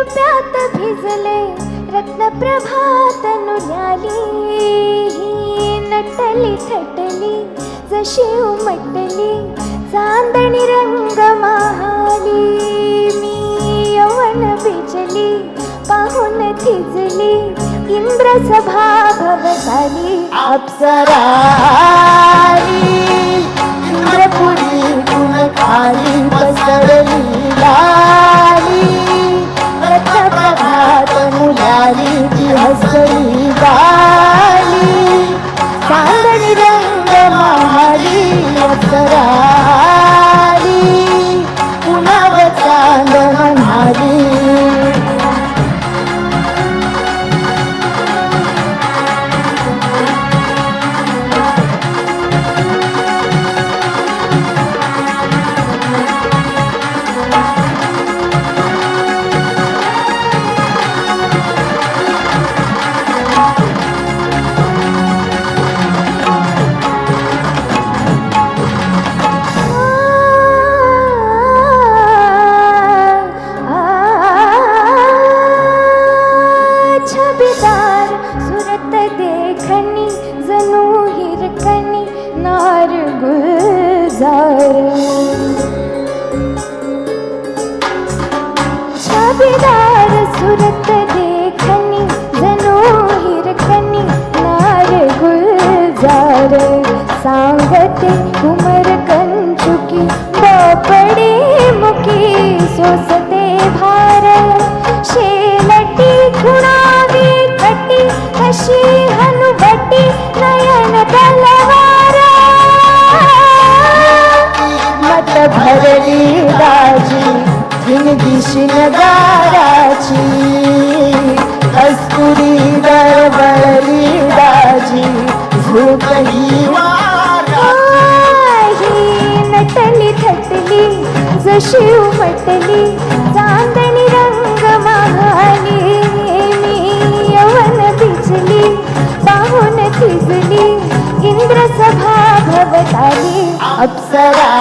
रुप्यात भिजले रत्नप्रभात नुल्याली नटली थटली जशी उमटली चांदणी रंग महाली मी यवन बिजली पाहून थिजली इंद्रसभा भवताली अप्सरा इंद्रपुरी गुण खाली पसरली लाली रत्नप्रभात मुलाली ती हसली गाली चांदणी रंग महाली अप्सरा पुन्हा चांद म्हणाली देखनी जणू हिरकणी नार गुलजार छबीदार सुरत देखनी जणू हिरकणी नार गुलजार सांगते उमर कंचुकी बापडे मुकी सोसते भार शेलटी खुणावी कटी कशी हनुवटी नयन तलवार मत भरली दाजी जिंदगी शिनगाराची कस्तुरी दरबळली दाजी झोपही नटली थटली जशी उमटली चांदणी रंग महाली मी यवन बिजली पाहून थिजली इंद्रसभा भवताली अप्सरा